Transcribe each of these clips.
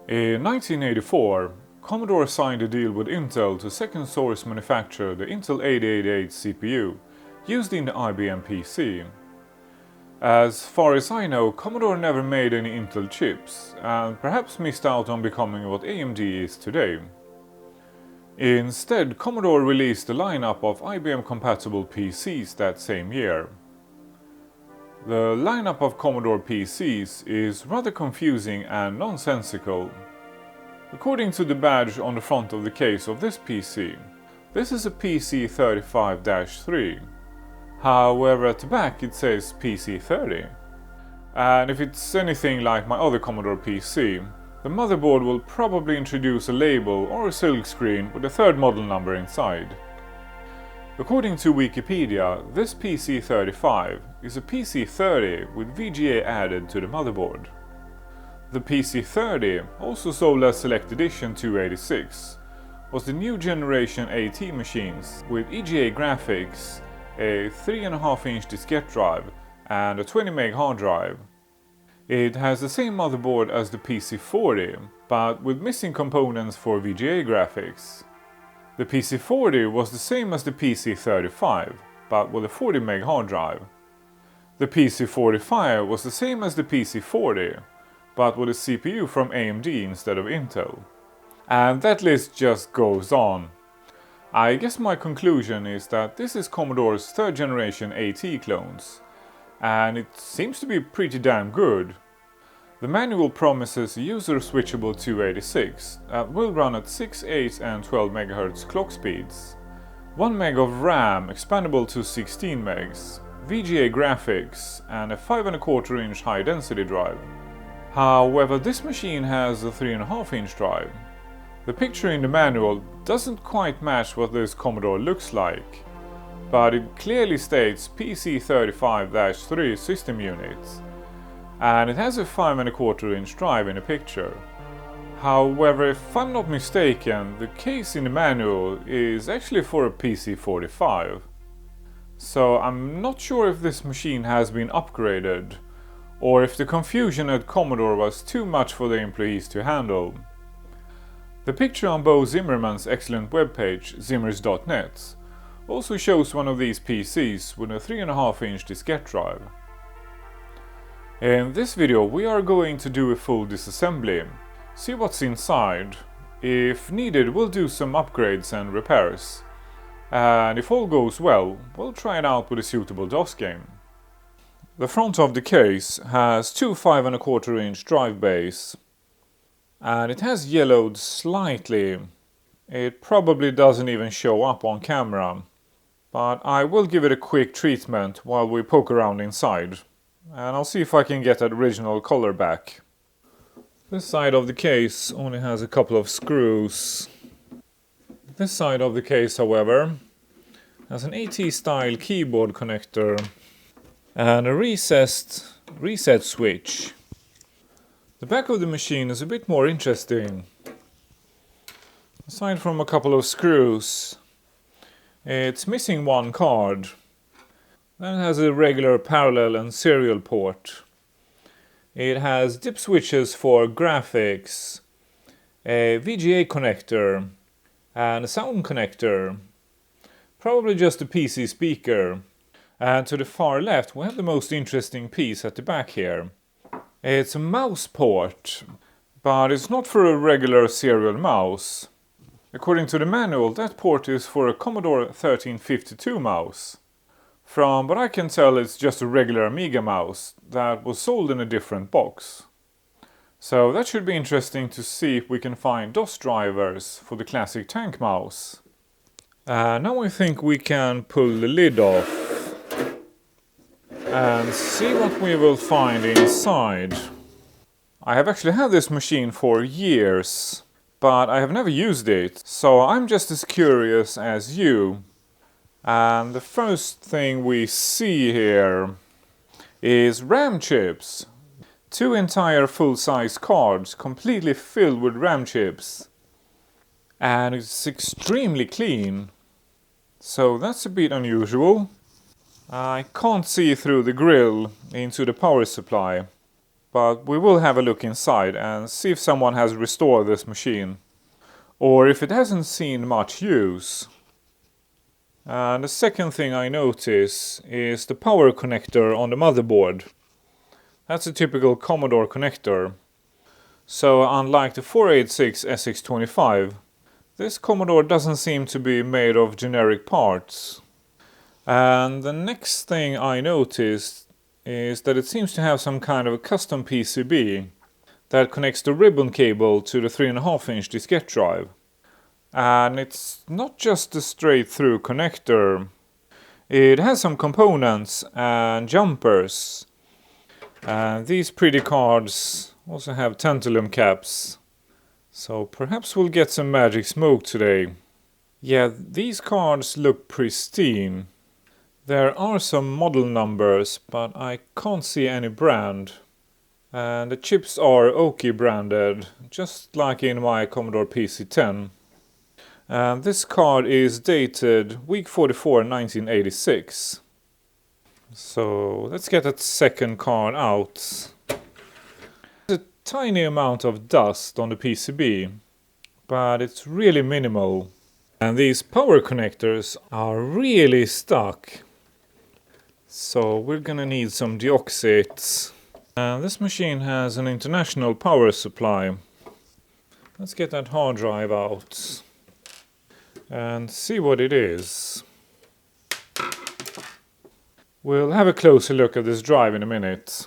In 1984, Commodore signed a deal with Intel to second source manufacture the Intel 888 CPU used in the IBM PC. As far as I know, Commodore never made any Intel chips, and perhaps missed out on becoming what AMD is today. Instead, Commodore released a lineup of IBM-compatible PCs that same year. The lineup of Commodore PCs is rather confusing and nonsensical. According to the badge on the front of the case of this PC, this is a PC35-III. However, at the back it says PC30. And if it's anything like my other Commodore PC, the motherboard will probably introduce a label or a silk screen with a third model number inside. According to Wikipedia, this PC35 is a PC30 with VGA added to the motherboard. The PC30, also sold as Select Edition 286, was the new generation AT machines with EGA graphics, a 3.5-inch diskette drive and a 20 MB hard drive. It has the same motherboard as the PC40, but with missing components for VGA graphics. The PC40 was the same as the PC35, but with a 40 MB hard drive. The PC45 was the same as the PC40, but with a CPU from AMD instead of Intel. And that list just goes on. I guess my conclusion is that this is Commodore's third generation AT clones, and it seems to be pretty damn good. The manual promises a user-switchable 286 that will run at 6, 8 and 12 MHz clock speeds, 1 MB of RAM expandable to 16 MB, VGA graphics and a 5.25-inch high-density drive. However, this machine has a 3.5-inch drive. The picture in the manual doesn't quite match what this Commodore looks like, but it clearly states PC35-III system units, and it has a 5.25-inch drive in the picture. However, if I'm not mistaken, the case in the manual is actually for a PC45. So I'm not sure if this machine has been upgraded, or if the confusion at Commodore was too much for the employees to handle. The picture on Bo Zimmerman's excellent webpage, zimmers.net, also shows one of these PCs with a 3.5-inch diskette drive. In this video we are going to do a full disassembly, see what's inside. If needed, we'll do some upgrades and repairs. And if all goes well, we'll try it out with a suitable DOS game. The front of the case has two 5.25-inch drive bays, and it has yellowed slightly. It probably doesn't even show up on camera, but I will give it a quick treatment while we poke around inside, and I'll see if I can get that original color back. This side of the case only has a couple of screws. This side of the case, however, has an AT-style keyboard connector and a recessed reset switch. The back of the machine is a bit more interesting. Aside from a couple of screws, it's missing one card. Then it has a regular parallel and serial port. It has dip switches for graphics, a VGA connector and a sound connector, probably just a PC speaker. And to the far left we have the most interesting piece at the back here. It's a mouse port, but it's not for a regular serial mouse. According to the manual, that port is for a Commodore 1352 mouse. From what I can tell, it's just a regular Amiga mouse that was sold in a different box. So that should be interesting to see if we can find DOS drivers for the classic tank mouse. Now I think we can pull the lid off and see what we will find inside. I have actually had this machine for years, but I have never used it, so I'm just as curious as you. And the first thing we see here is RAM chips. Two entire full-size cards completely filled with RAM chips. And it's extremely clean. So that's a bit unusual. I can't see through the grill into the power supply. but we will have a look inside and see if someone has restored this machine, or if it hasn't seen much use. And the second thing I notice is the power connector on the motherboard. That's a typical Commodore connector. So unlike the 486 SX25, this Commodore doesn't seem to be made of generic parts. And the next thing I noticed is that it seems to have some kind of a custom PCB that connects the ribbon cable to the 3.5-inch diskette drive. And it's not just a straight through connector. It has some components and jumpers. And these pretty cards also have tantalum caps. So perhaps we'll get some magic smoke today. Yeah, these cards look pristine. There are some model numbers, but I can't see any brand. And the chips are AOYUE branded, just like in my Commodore PC-10. And this card is dated week 44, 1986. So let's get that second card out. There's a tiny amount of dust on the PCB, but it's really minimal. And these power connectors are really stuck. So we're gonna need some deoxits. And this machine has an international power supply. Let's get that hard drive out and see what it is. We'll have a closer look at this drive in a minute.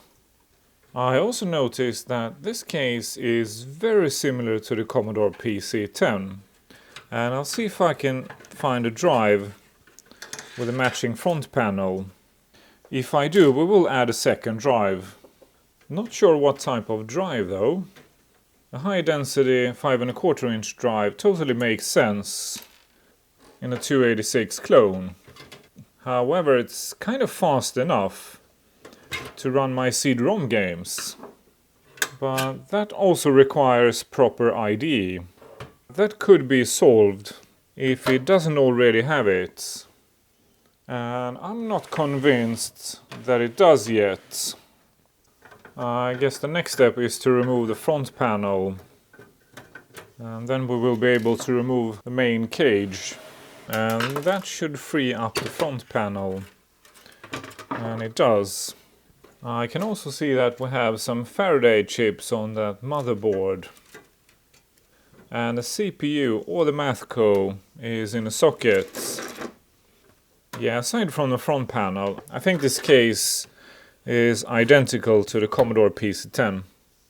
I also noticed that this case is very similar to the Commodore PC-10. And I'll see if I can find a drive with a matching front panel. If I do, we will add a second drive. Not sure what type of drive though. A high density 5.25-inch drive totally makes sense in a 286 clone. However, it's kind of fast enough to run my CD-ROM games. But that also requires proper IDE. That could be solved if it doesn't already have it. And I'm not convinced that it does yet. I guess the next step is to remove the front panel. And then we will be able to remove the main cage. And that should free up the front panel. And it does. I can also see that we have some Faraday chips on that motherboard. And the CPU or the math core is in a socket. Yeah, aside from the front panel, I think this case is identical to the Commodore PC-10.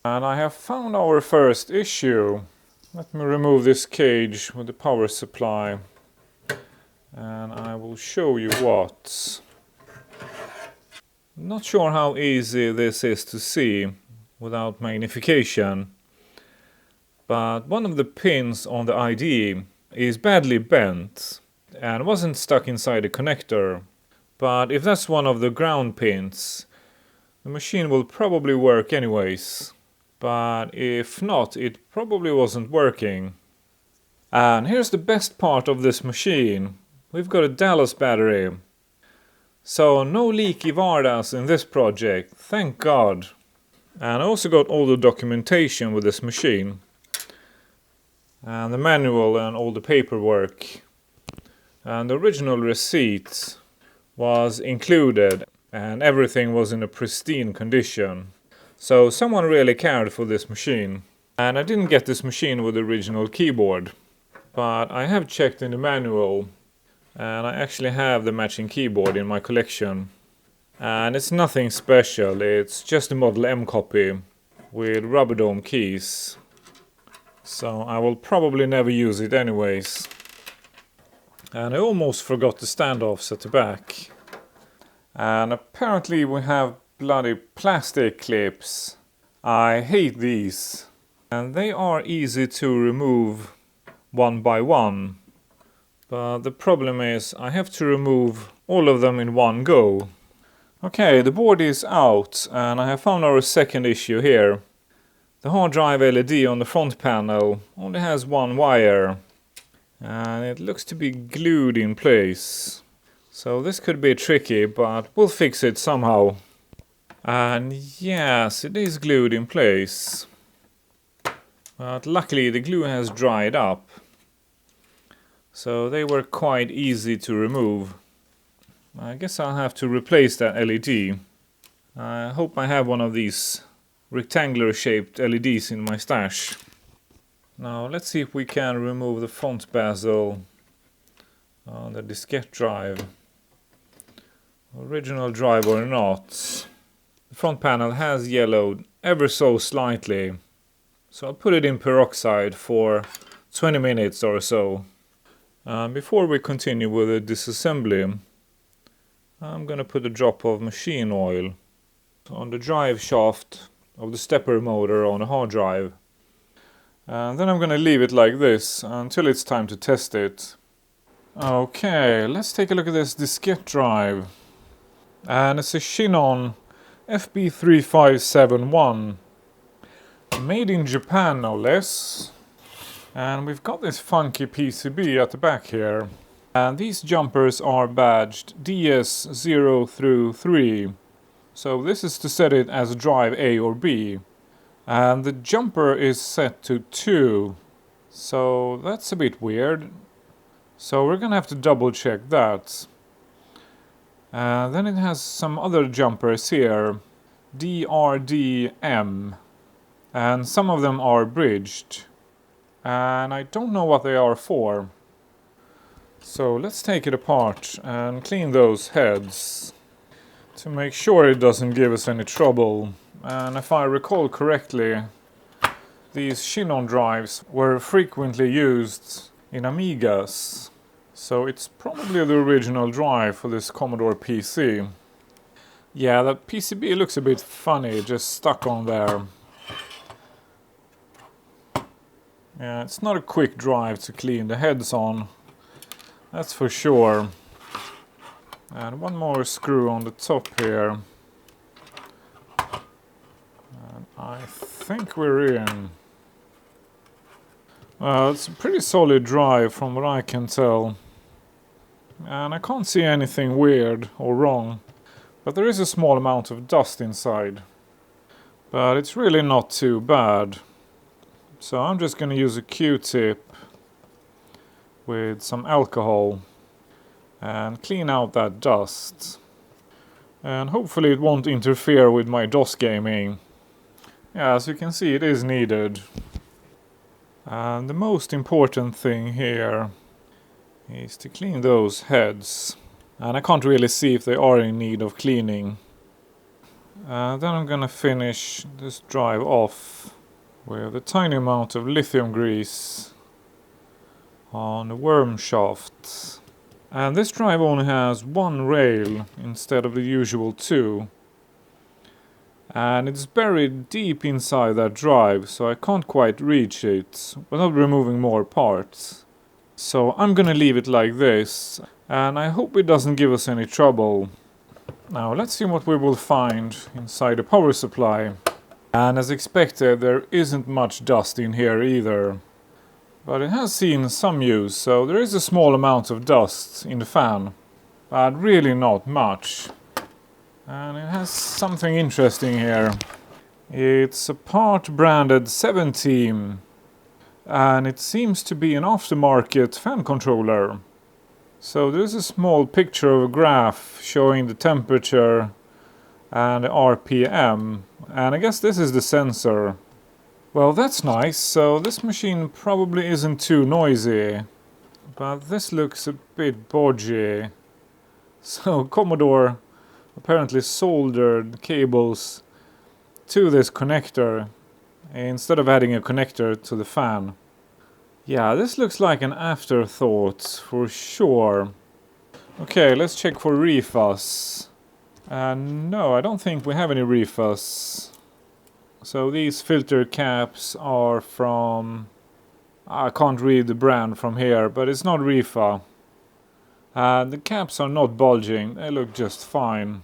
And I have found our first issue. Let me remove this cage with the power supply. And I will show you what. Not sure how easy this is to see without magnification. But one of the pins on the IDE is badly bent and wasn't stuck inside the connector. But if that's one of the ground pins, the machine will probably work anyways. But if not, it probably wasn't working. And here's the best part of this machine. We've got a Dallas battery. So no leaky Vardas in this project, thank God. And I also got all the documentation with this machine. And the manual and all the paperwork. And the original receipt was included and everything was in a pristine condition. So someone really cared for this machine. And I didn't get this machine with the original keyboard. But I have checked in the manual. And I actually have the matching keyboard in my collection. And it's nothing special, it's just a Model M copy with rubber dome keys. So I will probably never use it anyways. And I almost forgot the standoffs at the back. And apparently we have bloody plastic clips. I hate these. And they are easy to remove one by one. But the problem is I have to remove all of them in one go. Okay, the board is out and I have found our second issue here. The hard drive LED on the front panel only has one wire. And it looks to be glued in place. So this could be tricky, but we'll fix it somehow. And yes, it is glued in place. But luckily the glue has dried up. So they were quite easy to remove. I guess I'll have to replace that LED. I hope I have one of these rectangular shaped LEDs in my stash. Now let's see if we can remove the front bezel on the diskette drive. Original drive or not. The front panel has yellowed ever so slightly. So I'll put it in peroxide for 20 minutes or so. Before we continue with the disassembly, I'm going to put a drop of machine oil on the drive shaft of the stepper motor on a hard drive. And then I'm going to leave it like this until it's time to test it. Okay, let's take a look at this diskette drive. And it's a Shinon FB3571. Made in Japan, no less. And we've got this funky PCB at the back here. And these jumpers are badged DS0 through 3. So this is to set it as drive A or B. And the jumper is set to 2. So that's a bit weird. So we're gonna have to double check that. Then it has some other jumpers here. DRDM. And some of them are bridged. And I don't know what they are for. So let's take it apart and clean those heads to make sure it doesn't give us any trouble. And if I recall correctly, these Shinon drives were frequently used in Amigas. So it's probably the original drive for this Commodore PC. Yeah, that PCB looks a bit funny, just stuck on there. Yeah, it's not a quick drive to clean the heads on, that's for sure. And one more screw on the top here. And I think we're in. Well, it's a pretty solid drive from what I can tell. And I can't see anything weird or wrong. But there is a small amount of dust inside. But it's really not too bad. So I'm just going to use a Q-tip with some alcohol and clean out that dust. And hopefully it won't interfere with my DOS gaming. Yeah, as you can see, it is needed. And the most important thing here is to clean those heads. And I can't really see if they are in need of cleaning. Then I'm gonna finish this drive off with a tiny amount of lithium grease on the worm shaft. And this drive only has one rail instead of the usual 2. And it's buried deep inside that drive, so I can't quite reach it without removing more parts. So I'm gonna leave it like this, and I hope it doesn't give us any trouble. Now let's see what we will find inside the power supply. And as expected, there isn't much dust in here either. But it has seen some use, so there is a small amount of dust in the fan. But really not much. And it has something interesting here. It's a part branded 17. And it seems to be an aftermarket fan controller. So there's a small picture of a graph showing the temperature and the RPM. And I guess this is the sensor. Well, that's nice. So this machine probably isn't too noisy. But this looks a bit bodgy. So Commodore apparently soldered cables to this connector instead of adding a connector to the fan. Yeah, this looks like an afterthought for sure. Okay, let's check for refuzz. No, I don't think we have any refuzz. So these filter caps are from... I can't read the brand from here, but it's not Rifa. The caps are not bulging, they look just fine.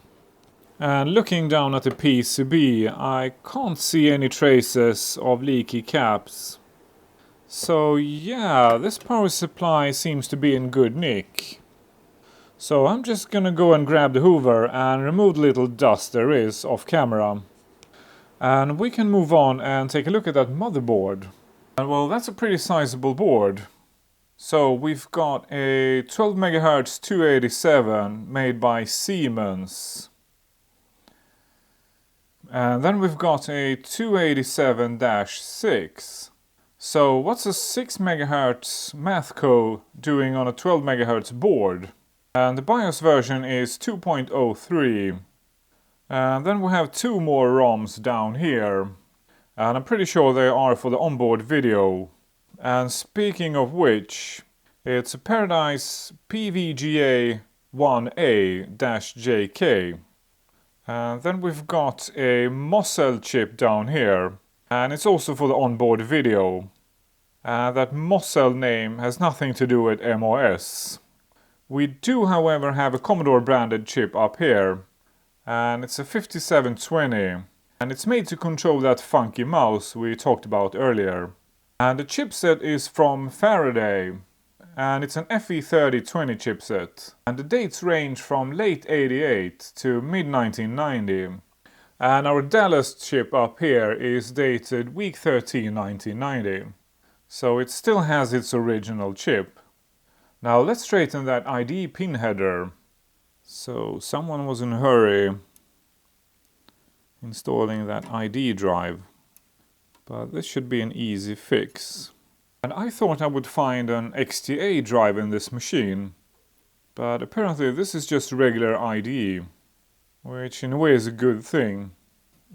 And looking down at the PCB, I can't see any traces of leaky caps. So yeah, this power supply seems to be in good nick. So I'm just gonna go and grab the hoover and remove the little dust there is off camera. And we can move on and take a look at that motherboard. And well, that's a pretty sizable board. So we've got a 12 MHz 287 made by Siemens. And then we've got a 287-6. So what's a 6 MHz Mathco doing on a 12 MHz board? And the BIOS version is 2.03. And then we have two more ROMs down here. And I'm pretty sure they are for the onboard video. And speaking of which, it's a Paradise PVGA 1A-JK. And then we've got a Mosel chip down here. And it's also for the onboard video. And that Mosel name has nothing to do with MOS. We do, however, have a Commodore branded chip up here, and it's a 5720, and it's made to control that funky mouse we talked about earlier. And the chipset is from Faraday, and it's an FE3020 chipset, and the dates range from late 88 to mid 1990. And our Dallas chip up here is dated week 13, 1990, so it still has its original chip. Now let's straighten that ID pin header. So someone was in a hurry installing that ID drive. But this should be an easy fix. And I thought I would find an XTA drive in this machine. But apparently this is just regular ID, which in a way is a good thing.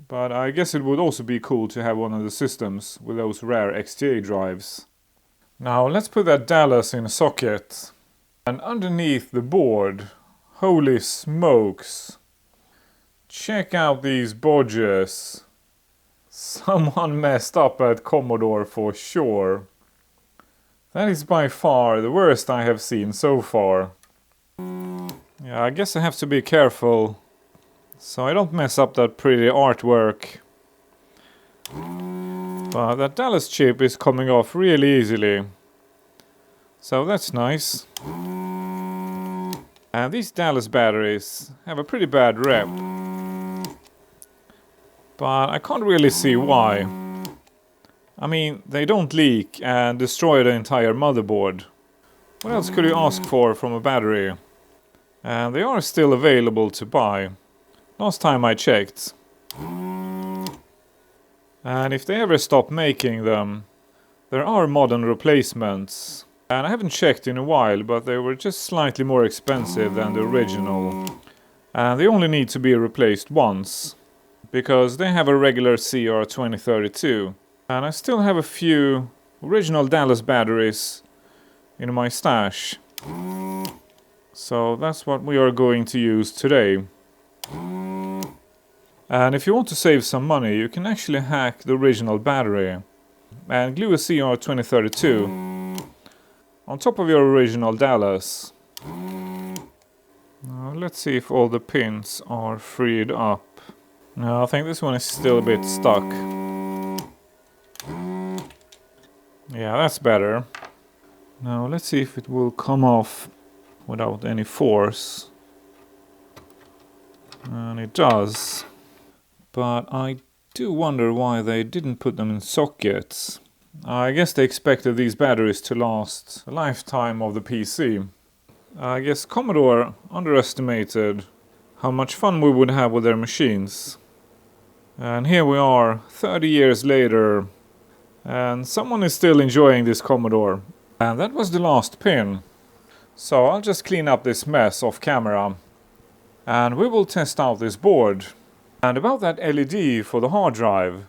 But I guess it would also be cool to have one of the systems with those rare XTA drives. Now let's put that Dallas in a socket. And underneath the board, holy smokes, check out these bodges. Someone messed up at Commodore for sure. That is by far the worst I have seen so far. Yeah, I guess I have to be careful so I don't mess up that pretty artwork. But that Dallas chip is coming off really easily. So that's nice. And these Dallas batteries have a pretty bad rep. But I can't really see why. I mean, they don't leak and destroy the entire motherboard. What else could you ask for from a battery? And they are still available to buy. Last time I checked. And if they ever stop making them, there are modern replacements. And I haven't checked in a while, but they were just slightly more expensive than the original. And they only need to be replaced once, because they have a regular CR2032. And I still have a few original Dallas batteries in my stash. So that's what we are going to use today. And if you want to save some money, you can actually hack the original battery and glue a CR2032 on top of your original Dallas. Now let's see if all the pins are freed up. No, I think this one is still a bit stuck. Yeah, that's better. Now let's see if it will come off without any force. And it does. But I do wonder why they didn't put them in sockets. I guess they expected these batteries to last a lifetime of the PC. I guess Commodore underestimated how much fun we would have with their machines. And here we are, 30 years later, and someone is still enjoying this Commodore. And that was the last pin. So I'll just clean up this mess off camera. And we will test out this board. And about that LED for the hard drive.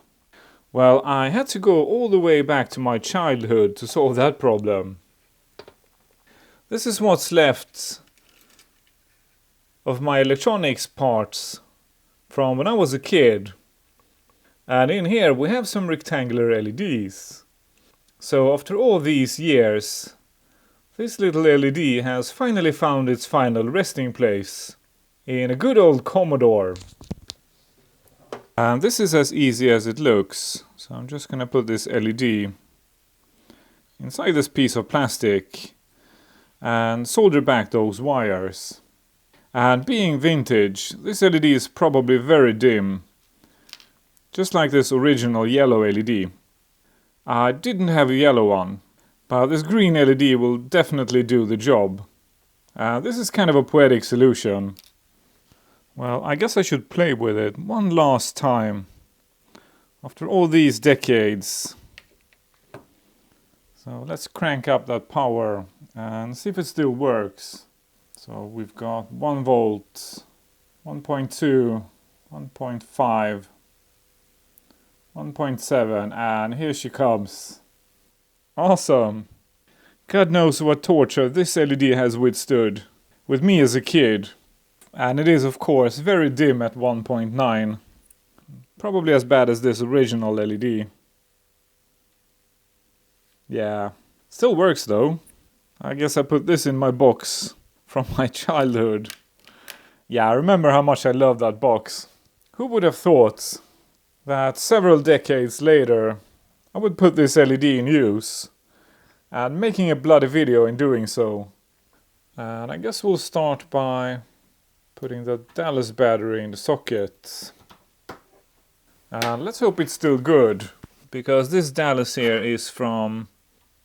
Well, I had to go all the way back to my childhood to solve that problem. This is what's left of my electronics parts from when I was a kid. And in here we have some rectangular LEDs. So after all these years, this little LED has finally found its final resting place in a good old Commodore. And this is as easy as it looks. So I'm just going to put this LED inside this piece of plastic and solder back those wires. And being vintage, this LED is probably very dim. Just like this original yellow LED. I didn't have a yellow one, but this green LED will definitely do the job. This is kind of a poetic solution. Well, I guess I should play with it one last time. After all these decades. So let's crank up that power and see if it still works. So we've got 1 volt, 1.2, 1.5, 1.7, and here she comes. Awesome! God knows what torture this LED has withstood. With me as a kid. And it is of course very dim at 1.9. Probably as bad as this original LED. Yeah. Still works though. I guess I put this in my box from my childhood. Yeah, I remember how much I loved that box. Who would have thought that several decades later I would put this LED in use, and making a bloody video in doing so. And I guess we'll start by putting the Dallas battery in the socket. And let's hope it's still good, because this Dallas here is from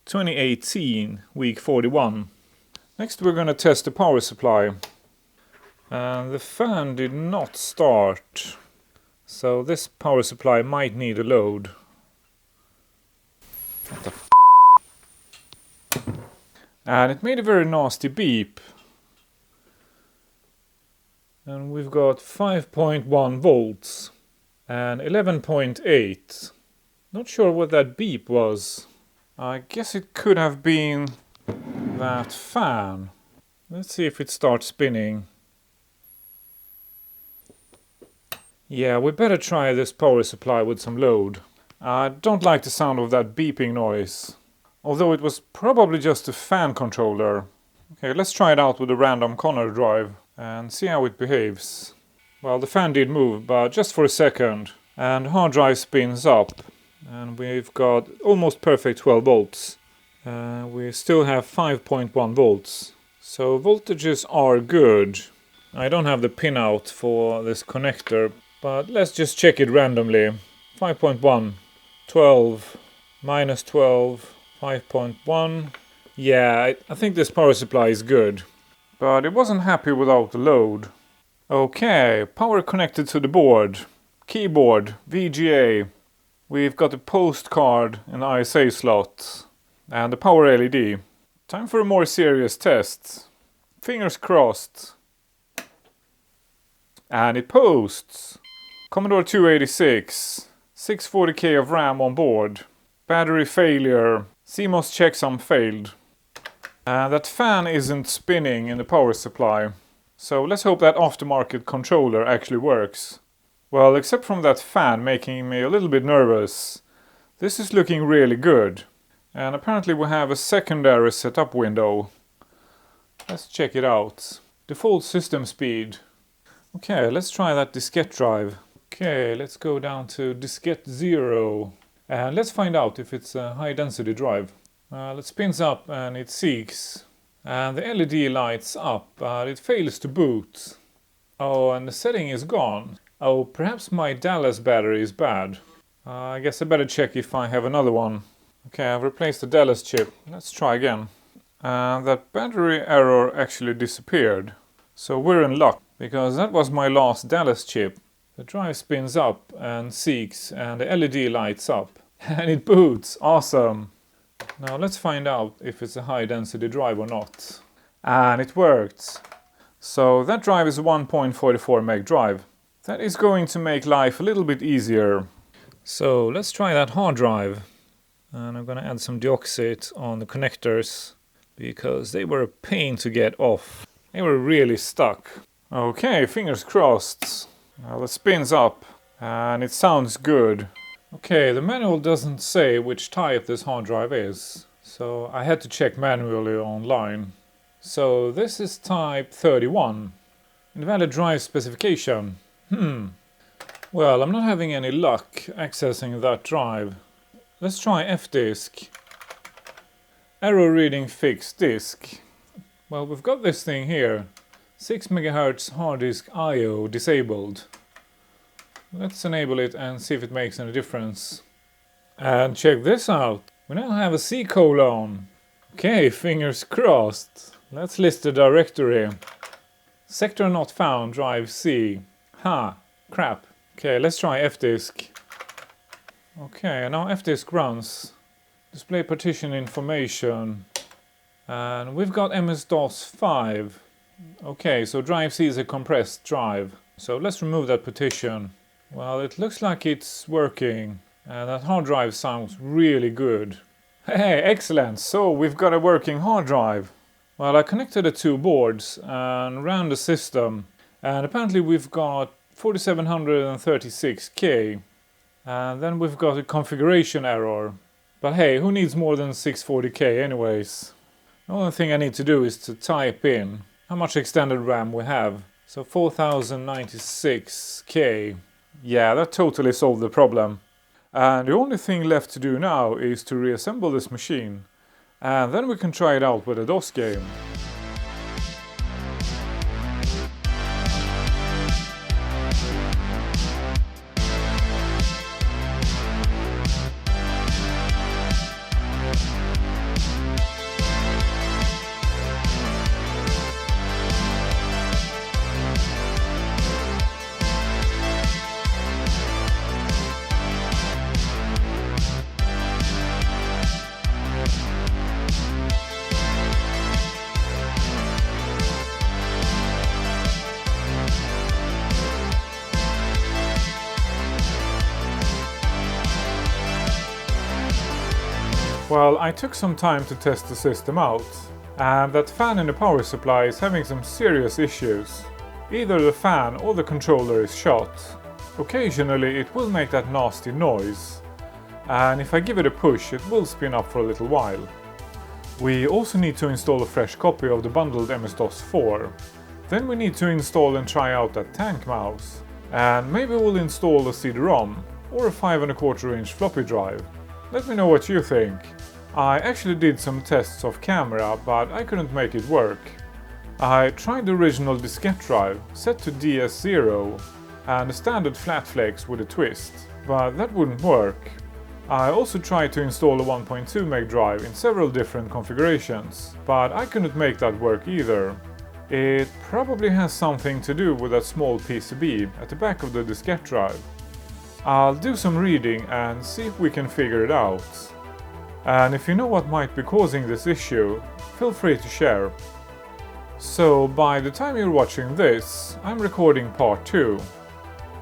2018, week 41. Next we're gonna test the power supply. And the fan did not start, so this power supply might need a load. What the f***? And it made a very nasty beep. And we've got 5.1 volts and 11.8. Not sure what that beep was. I guess it could have been that fan. Let's see if it starts spinning. Yeah, we better try this power supply with some load. I don't like the sound of that beeping noise. Although it was probably just a fan controller. Okay, let's try it out with a random Commodore drive and see how it behaves. Well, the fan did move, but just for a second. And hard drive spins up. And we've got almost perfect 12 volts. We still have 5.1 volts. So voltages are good. I don't have the pinout for this connector, but let's just check it randomly. 5.1, 12, minus 12, 5.1. Yeah, I think this power supply is good. But it wasn't happy without the load. Okay, power connected to the board. Keyboard, VGA. We've got a postcard in the ISA slot. And the power LED. Time for a more serious test. Fingers crossed. And it posts. Commodore 286. 640K of RAM on board. Battery failure. CMOS checksum failed. That fan isn't spinning in the power supply. So let's hope that aftermarket controller actually works. Well, except from that fan making me a little bit nervous, this is looking really good. And apparently we have a secondary setup window. Let's check it out. Default system speed. Okay, let's try that diskette drive. Okay, let's go down to diskette 0. And let's find out if it's a high density drive. It spins up and it seeks. And the LED lights up, but it fails to boot. Oh, and the setting is gone. Oh, perhaps my Dallas battery is bad. I guess I better check if I have another one. Okay, I've replaced the Dallas chip. Let's try again. That battery error actually disappeared. So we're in luck, because that was my last Dallas chip. The drive spins up and seeks, and the LED lights up. And it boots! Awesome! Now let's find out if it's a high density drive or not. And it worked! So that drive is a 1.44 meg drive. That is going to make life a little bit easier. So let's try that hard drive. And I'm gonna add some deoxit on the connectors, because they were a pain to get off. They were really stuck. Okay, fingers crossed. Well, it spins up and it sounds good. Okay, the manual doesn't say which type this hard drive is, so I had to check manually online. So this is type 31. Invalid drive specification. Well, I'm not having any luck accessing that drive. Let's try F-disk. Error reading fixed disk. Well, we've got this thing here. 6 MHz hard disk I/O disabled. Let's enable it and see if it makes any difference. And check this out. We now have a C colon. Okay, fingers crossed. Let's list the directory. Sector not found, drive C. Ha, crap. Okay, let's try fdisk. Okay, now fdisk runs. Display partition information. And we've got MS-DOS 5. Okay, so drive C is a compressed drive. So let's remove that partition. Well, it looks like it's working. And that hard drive sounds really good. Hey, excellent! So we've got a working hard drive. Well, I connected the two boards and ran the system. And apparently we've got 4736K. And then we've got a configuration error. But hey, who needs more than 640K anyways? The only thing I need to do is to type in how much extended RAM we have. So 4096K. Yeah, that totally solved the problem. And the only thing left to do now is to reassemble this machine. And then we can try it out with a DOS game. Well, I took some time to test the system out, and that fan in the power supply is having some serious issues. Either the fan or the controller is shot. Occasionally it will make that nasty noise, and if I give it a push it will spin up for a little while. We also need to install a fresh copy of the bundled MS-DOS 4. Then we need to install and try out that tank mouse, and maybe we'll install a CD-ROM or a 5¼ inch floppy drive. Let me know what you think. I actually did some tests off camera, but I couldn't make it work. I tried the original diskette drive, set to DS0, and a standard flat flex with a twist, but that wouldn't work. I also tried to install a 1.2 meg drive in several different configurations, but I couldn't make that work either. It probably has something to do with that small PCB at the back of the diskette drive. I'll do some reading and see if we can figure it out. And if you know what might be causing this issue, feel free to share. So by the time you're watching this, I'm recording part 2.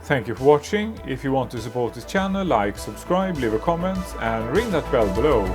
Thank you for watching. If you want to support this channel, like, subscribe, leave a comment and ring that bell below.